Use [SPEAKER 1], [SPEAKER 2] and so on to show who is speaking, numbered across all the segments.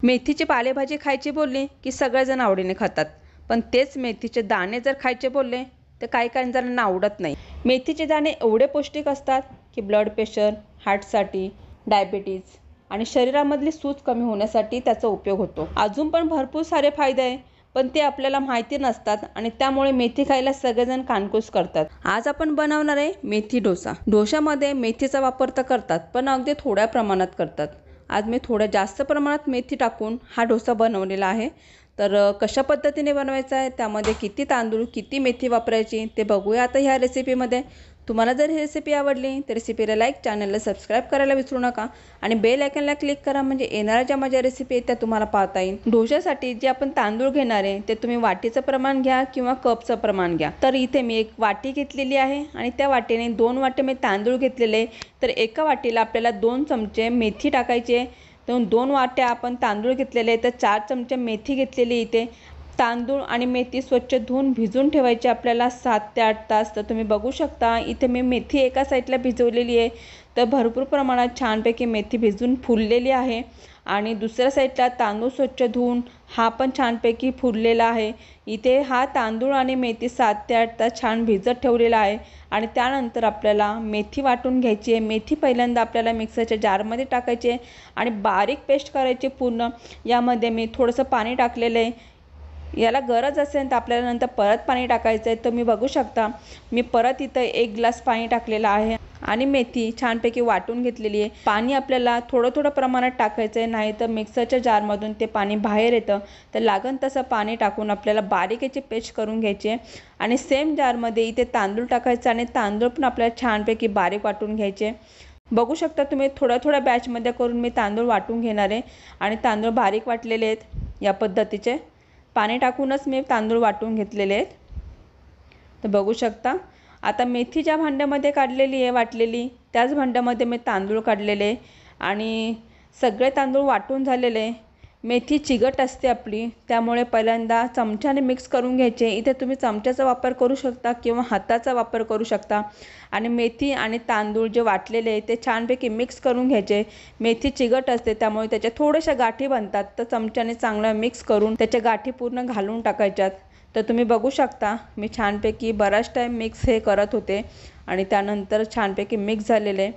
[SPEAKER 1] मेथीची पालेभाजी खायची बोलली की सगळेजण आवडीने खातात, पण तेच मेथीचे दाणे जर खायचे बोलले तर काही काही जणांना आवडत नाही. मेथीचे दाणे एवढे पौष्टिक असतात की ब्लड प्रेशर, हार्टसाठी, डायबिटीज आणि शरीरामधली सूज कमी होण्यासाठी त्याचा उपयोग होतो. अजून पण भरपूर सारे फायदे आहे, पण ते आपल्याला माहिती नसतात आणि त्यामुळे मेथी खायला सगळेजण कानकूस करतात. आज आपण बनवणार आहे मेथी डोसा. डोशामध्ये मेथीचा वापर तर करतात, पण अगदी थोड्या प्रमाणात करतात. आज मी थोड्या जास्त प्रमाणात मेथी टाकून हा डोसा बनवलेला आहे. तर कशा पद्धतीने बनवायचा आहे, त्यामध्ये किती तांदूळ, किती मेथी वापरायची ते बघूया आता ह्या रेसिपीमध्ये. तुम्हाला जर ही रेसिपी आवडली तर रेसिपीला लाईक, चॅनलला सबस्क्राईब करायला विसरू नका आणि बेल आयकॉनला क्लिक करा, म्हणजे येणाऱ्या ज्या माझ्या रेसिपी आहेत त्या तुम्हाला पाहता येईल. डोशासाठी जे आपण तांदूळ घेणार आहे ते तुम्ही वाटीचं प्रमाण घ्या किंवा कपचं प्रमाण घ्या. तर इथे मी एक वाटी घेतलेली आहे आणि त्या वाटीने 2 वाटे मी तांदूळ घेतलेले. तर एका वाटीला आपल्याला 2 चमचे मेथी टाकायचे. तर 2 वाट्या आपण तांदूळ घेतलेले, तर 4 चमचे मेथी घेतलेली. इथे तांदूळ आणि मेथी स्वच्छ धुवून भिजून ठेवायची आपल्याला 7 ते 8 तास. तर तुम्ही बघू शकता इथे मी मेथी एका साईडला भिजवलेली आहे. तर भरपूर प्रमाणात छानपैकी मेथी भिजून फुललेली आहे आणि दुसऱ्या साईडला तांदूळ स्वच्छ धुवून हा पण छानपैकी फुललेला आहे. इथे हा तांदूळ आणि मेथी 7 ते 8 तास छान भिजत ठेवलेला आहे आणि त्यानंतर आपल्याला मेथी वाटून घ्यायची आहे. मेथी पहिल्यांदा आपल्याला मिक्सरच्या जारमध्ये टाकायची आहे आणि बारीक पेस्ट करायची पूर्ण. यामध्ये मी थोडंसं पाणी टाकलेलं आहे. याला गरज असेल तर आपल्याला नंतर परत पाणी टाकायचं आहे. तर मी बघू शकता मी परत इथं 1 ग्लास पाणी टाकलेलं आहे आणि मेथी छानपैकी वाटून घेतलेली आहे. पाणी आपल्याला थोडं थोडं प्रमाणात टाकायचं आहे, नाही तर मिक्सरच्या जारमधून ते पाणी बाहेर येतं. तर लागन तसं पाणी टाकून आपल्याला बारीक याची पेस्ट करून घ्यायची आहे आणि सेम जारमध्ये इथे तांदूळ टाकायचं आणि तांदूळ पण आपल्याला छानपैकी बारीक वाटून घ्यायचे. बघू शकता तुम्ही थोड्या थोड्या बॅचमध्ये करून मी तांदूळ वाटून घेणार आहे आणि तांदूळ बारीक वाटलेले आहेत. या पद्धतीचे पाणी टाकूनच मी तांदूळ वाटून घेतलेले आहेत. तर बघू शकता आता मेथी ज्या भांड्यामध्ये काढलेली आहे वाटलेली, त्याच भांड्यामध्ये मी तांदूळ काढलेले आणि सगळे तांदूळ वाटून झालेले. मेथी चिकट असते आपली, त्यामुळे पहिल्यांदा चमच्याने मिक्स करून घ्यायचे. इथे तुम्ही चमच्याचा वापर करू शकता किंवा हाताचा वापर करू शकता आणि मेथी आणि तांदूळ जे वाटलेले ते छानपैकी मिक्स करून घ्यायचे. मेथी चिकट असते त्यामुळे त्याच्या थोड्याशा गाठी बनतात, तर चमच्याने चांगलं मिक्स करून त्याच्या गाठी पूर्ण घालून टाकायच्यात. तर तुम्ही बघू शकता मी छानपैकी बराच टाईम मिक्स हे करत होते आणि त्यानंतर छानपैकी मिक्स झालेले.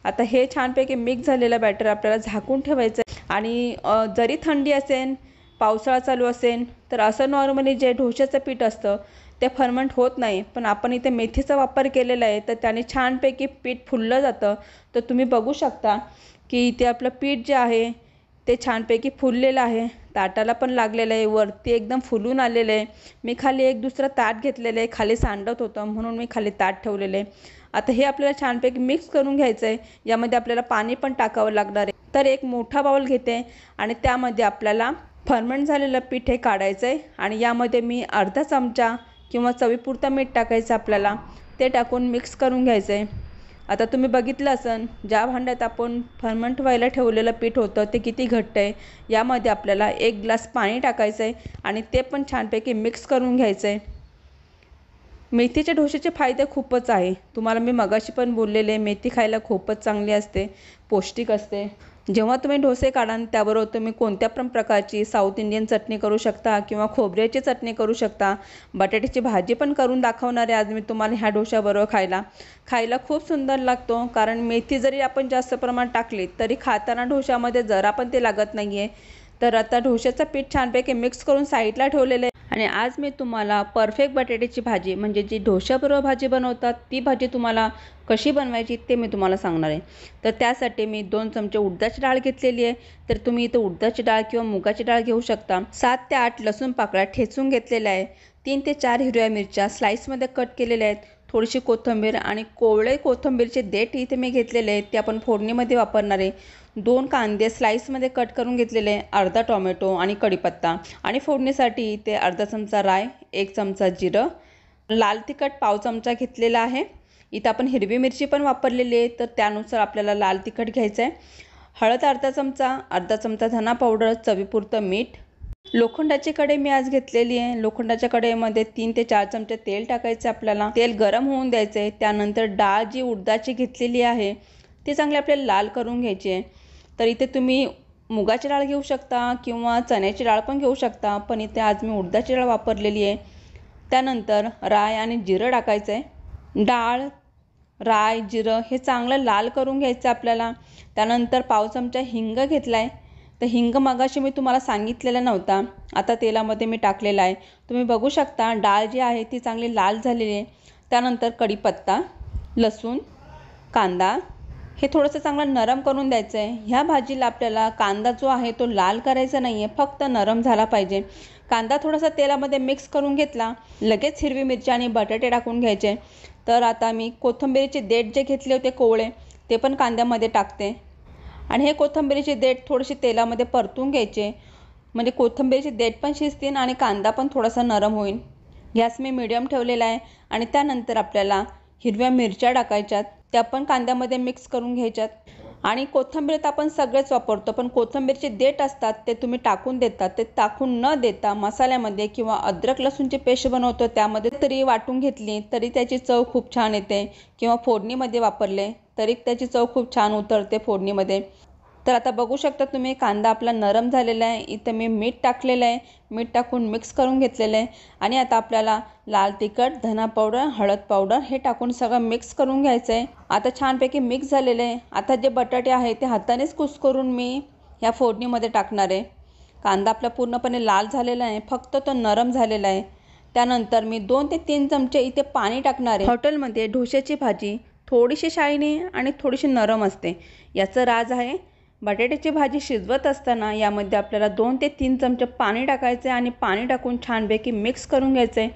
[SPEAKER 1] आता हे छानपैकी मिक्स झालेलं बॅटर आपल्याला झाकून ठेवायचं आणि जरी थंडी असेल, पावसाळा चालू असेल, तर असं नॉर्मली जे डोशाचं पीठ असतं ते फर्मंट होत नाही, पण आपण इथे मेथीचा वापर केलेला आहे तर त्याने छानपैकी पीठ फुललं जातं. तर तुम्ही बघू शकता की इथे आपलं पीठ जे आहे ते छानपैकी फुललेलं आहे, ताटाला पण लागलेलं आहे, वरती एकदम फुलून आलेलं आहे. मी खाली एक दुसरं ताट घेतलेलं आहे, खाली सांडत होतं म्हणून मी खाली ताट ठेवलेलं आहे. आता हे आपल्याला छानपैकी मिक्स करून घ्यायचं आहे. यामध्ये आपल्याला पाणी पण टाकावं लागणार आहे. तर एक मोठा बाउल घेते आणि त्यामध्ये आपल्याला फर्मंट झालेलं पीठ हे काढायचं आहे आणि यामध्ये मी अर्धा चमचा किंवा चवीपुरतं मीठ टाकायचं आपल्याला. ते टाकून मिक्स करून घ्यायचं आहे. आता तुम्ही बघितलं असेल ज्या भांड्यात आपण फर्मंट व्हायला ठेवलेलं पीठ होतं ते किती घट्ट आहे. यामध्ये आपल्याला 1 ग्लास पाणी टाकायचं आहे आणि ते पण छानपैकी मिक्स करून घ्यायचं आहे. मेथीच्या डोशाचे फायदे खूपच आहे. तुम्हाला मी मगाशी पण बोललेले, मेथी खायला खूपच चांगली असते, पौष्टिक असते. जेव्हा तुम्ही डोसे काढाल त्याबरोबर तुम्ही कोणत्या पण प्रकारची साऊथ इंडियन चटणी करू शकता किंवा खोबऱ्याची चटणी करू शकता. बटाट्याची भाजी पण करून दाखवणार आहे आज मी तुम्हाला ह्या डोशाबरोबर खायला खूप सुंदर लागतो. कारण मेथी जरी आपण जास्त प्रमाणात टाकली तरी खाताना डोशामध्ये जरा पण ते लागत नाही आहे. तर आता डोशाचं पीठ छानपैकी मिक्स करून साईडला ठेवलेलं आहे आणि आज मी तुम्हाला परफेक्ट बटाट्याची भाजी, म्हणजे जी डोशाबरोबर भाजी बनवतात ती भाजी तुम्हाला कशी बनवायची ते मी तुम्हाला सांगणार आहे. तर त्यासाठी मी 2 चमचे उडदाची डाळ घेतलेली आहे. तर तुम्ही इथं उडदाची डाळ किंवा मुगाची डाळ घेऊ शकता. 7 ते 8 लसूण पाकळ्या ठेचून घेतलेल्या आहे. 3 ते 4 हिरव्या मिरच्या स्लाईसमध्ये कट केलेल्या आहेत. थोडीशी कोथिंबीर आणि कोवळे कोथिंबीरचे देठ इथे मी घेतलेले आहेत, ते आपण फोडणीमध्ये वापरणार आहे. 2 कांदे स्लाईसमध्ये कट करून घेतलेले, अर्धा टोमॅटो आणि कढीपत्ता आणि फोडणीसाठी इथे अर्धा चमचा राय, 1 चमचा जिरं, लाल तिखट पाव चमचा घेतलेला आहे. इथं आपण हिरवी मिरची पण वापरलेली आहे, तर त्यानुसार आपल्याला लाल तिखट घ्यायचं आहे. हळद अर्धा चमचा धना पावडर, चवीपुरतं मीठ. लोखंडाची कढई मी आज घेतलेली आहे. लोखंडाच्या कढईमध्ये 3 ते 4 चमचे तेल टाकायचं आपल्याला. तेल गरम होऊन द्यायचं आहे. त्यानंतर डाळ जी उडदाची घेतलेली आहे ती चांगली आपल्याला लाल करून घ्यायची आहे. तर इथे तुम्ही मुगाची डाळ घेऊ शकता किंवा चण्याची डाळ पण घेऊ शकता, पण इथे आज मी उडदाची डाळ वापरलेली आहे. त्यानंतर राय आणि जिरं टाकायचं आहे. डाळ, राय, जिरं हे चांगलं लाल करून घ्यायचं आपल्याला. त्यानंतर पाव चमचा हिंग घेतला आहे. तर हिंग मगाशी मी तुम्हाला सांगितलेला नव्हता, आता तेलामध्ये मी टाकलेला आहे. तुम्ही बघू शकता डाळ जी आहे ती चांगली लाल झालेली आहे. त्यानंतर कढीपत्ता, लसूण, कांदा हे थोडंसं चांगलं नरम करून द्यायचं आहे. ह्या भाजीला आपल्याला कांदा जो आहे तो लाल करायचा नाही आहे, फक्त नरम झाला पाहिजे. कांदा थोडासा तेलामध्ये मिक्स करून घेतला, लगेच हिरवी मिरची आणि बटाटे टाकून घ्यायचे. तर आता मी कोथिंबीरीचे देठ जे घेतले होते कोवळे ते पण कांद्यामध्ये टाकते आणि हे कोथिंबीरीचे देठ थोडेसे तेलामध्ये परतून घ्यायचे, म्हणजे कोथिंबीरीचे देठ पण शिजतील आणि कांदा पण थोडासा नरम होईल. गॅस मी मीडियम ठेवलेला आहे. आणि त्यानंतर आपल्याला हिरव्या मिरच्या टाकायच्यात, त्या पण कांद्यामध्ये मिक्स करून घ्यायच्यात. आणि कोथिंबीरीत आपण सगळेच वापरतो, पण कोथिंबीरचे देठ असतात ते तुम्ही टाकून देतात. ते टाकून न देता मसाल्यामध्ये किंवा अद्रक लसूणची पेस्ट बनवतो त्यामध्ये तरी वाटून घेतली तरी त्याची चव खूप छान येते, किंवा फोडणीमध्ये वापरले तरी त्याची चव खूप छान उतरते फोडणीमध्ये. तर आता बघू शकता तुम्ही कांदा आपला नरम झालेला आहे. इथं मी मीठ टाकलेलं आहे, मीठ टाकून मिक्स करून घेतलेलं आहे. आणि आता आपल्याला लाल तिखट, धना पावडर, हळद पावडर हे टाकून सगळं मिक्स करून घ्यायचं आहे. आता छानपैकी मिक्स झालेलं आहे. आता जे बटाटे आहे ते हातानेच कुस्करून मी ह्या फोडणीमध्ये टाकणार आहे. कांदा आपला पूर्णपणे लाल झालेला आहे, फक्त तो नरम झालेला आहे. त्यानंतर मी 2 ते 3 चमचे इथे पाणी टाकणार आहे. हॉटेलमध्ये ढोश्याची भाजी थोडीशी शायनी आणि थोडीशी नरम असते, याचं राज आहे. बटाट्याची भाजी शिजवत असताना यामध्ये आपल्याला 2 ते 3 चमचे पाणी टाकायचं आहे आणि पाणी टाकून छानपैकी मिक्स करून घ्यायचं आहे.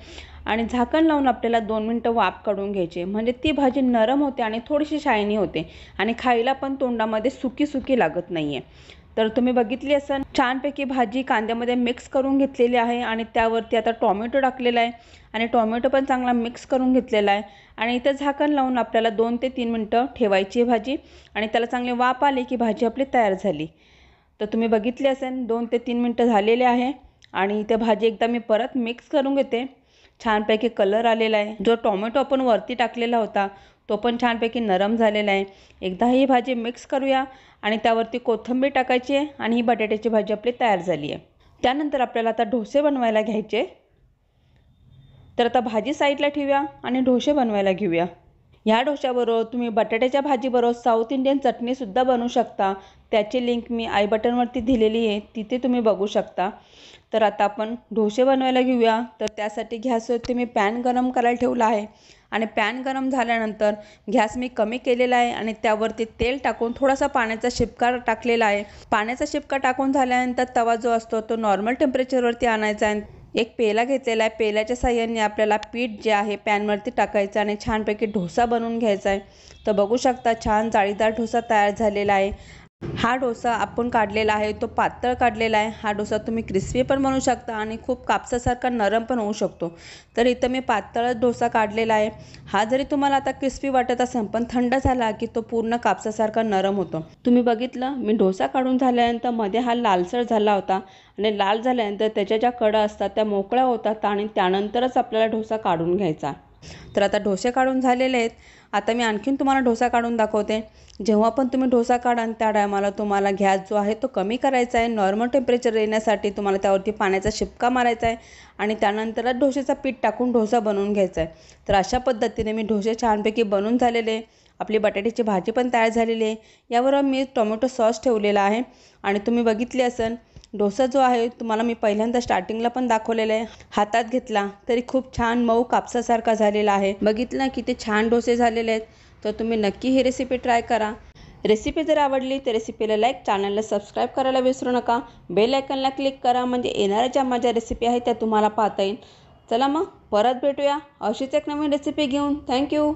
[SPEAKER 1] आणि झाकण लावून आपल्याला 2 मिनटं वाफ काढून घ्यायची, म्हणजे ती भाजी नरम होते आणि थोडीशी शायनी होते आणि खायला पण तोंडामध्ये सुकी सुकी लागत नाही आहे. तर तुम्ही बघितली असेल छानपैकी भाजी कांद्यामध्ये मिक्स करून घेतलेली आहे. आणि त्यावरती आता टॉमॅटो टाकलेला आहे आणि टॉमॅटो पण चांगला मिक्स करून घेतलेला आहे. आणि इथं झाकण लावून आपल्याला 2 ते 3 मिनटं ठेवायची आहे भाजी. आणि त्याला चांगली वाफ आली की भाजी आपली तयार झाली. तर तुम्ही बघितली असेल 2 ते 3 मिनटं झालेले आहे. आणि इथे भाजी एकदा मी परत मिक्स करून घेते. छानपैकी कलर आलेला आहे. जो टॉमॅटो आपण वरती टाकलेला होता तो पण छानपैकी नरम झालेला आहे. एकदा ही भाजी मिक्स करूया आणि त्यावरती कोथिंबीर टाकायची आहे आणि ही बटाट्याची भाजी आपली तयार झाली आहे. त्यानंतर आपल्याला आता डोसे बनवायला घ्यायचे. तर आता भाजी साईडला ठेवूया आणि डोसे बनवायला घेऊया. ह्या डोश्याबरोबर तुम्ही बटाट्याच्या भाजीबरोबर साऊथ इंडियन चटणीसुद्धा बनवू शकता. त्याची लिंक मी आय बटनवरती दिलेली आहे, तिथे तुम्ही बघू शकता. तर आता आपण डोसे बनवायला घेऊया. तर त्यासाठी गॅसवरती मी पॅन गरम करायला ठेवला आहे. आणि पॅन गरम झाल्यानंतर गॅस मी कमी केलेला आहे आणि त्यावरती तेल टाकून थोडासा पाण्याचा शिपका टाकलेला आहे. पाण्याचा शिपका टाकून झाल्यानंतर तवा जो असतो तो नॉर्मल टेम्परेचरवरती आणायचा आहे. एक पेला घेतलेला आहे, पेल्याच्या साहाय्याने आपल्याला पीठ जे आहे पॅनवरती टाकायचं आणि छानपैकी डोसा बनवून घ्यायचा आहे. तर बघू शकता छान जाळीदार डोसा तयार झालेला आहे. हा डोसा आपण काढलेला आहे तो पातळ काढलेला आहे. हा डोसा तुम्ही क्रिस्पी पण बनवू शकता आणि खूप कापसासारखा नरम पण होऊ शकतो. तर इथं मी पातळच डोसा काढलेला आहे. हा जरी तुम्हाला आता क्रिस्पी वाटत असेल पण थंड झाला की तो पूर्ण कापसासारखा नरम होतो. तुम्ही बघितलं मी डोसा काढून झाल्यानंतर मध्ये हा लालसर झाला होता आणि लाल झाल्यानंतर त्याच्या ज्या कडा असतात त्या मोकळ्या होतात आणि त्यानंतरच आपल्याला डोसा काढून घ्यायचा. तर आता डोसे काढून झालेले आहेत. आता मी आणखीन तुम्हाला डोसा काढून दाखवते. जेव्हा पण तुम्ही डोसा काढाल त्या टायमाला तुम्हाला गॅस जो आहे तो कमी करायचा आहे. नॉर्मल टेम्परेचर येण्यासाठी तुम्हाला त्यावरती पाण्याचा शिपका मारायचा आहे आणि त्यानंतरच डोसेचं पीठ टाकून डोसा बनवून घ्यायचा आहे. तर अशा पद्धतीने मी डोसे छानपैकी बनवून झालेले. आपली बटाट्याची भाजी पण तयार झालेली आहे. यावर मी टोमॅटो सॉस ठेवलेला आहे. आणि तुम्ही बघितली असेल डोसा जो आहे तुम्हाला मी पहिल्यांदा स्टार्टिंगला पण दाखवलेला आहे. हातात घेतला तरी खूप छान मऊ कापसासारखा झालेला आहे. बघितलं किती छान डोसे झालेले आहेत. तर तुम्ही नक्की ही रेसिपी ट्राय करा. रेसिपी जर आवडली तर रेसिपीला लाईक, चॅनलला सबस्क्राईब करायला विसरू नका. बेल आयकॉनला क्लिक करा म्हणजे येणाऱ्या ज्या माझ्या रेसिपी आहेत त्या तुम्हाला पाहता येईल. चला मग परत भेटूया अशीच एक नवीन रेसिपी घेऊन. थँक्यू.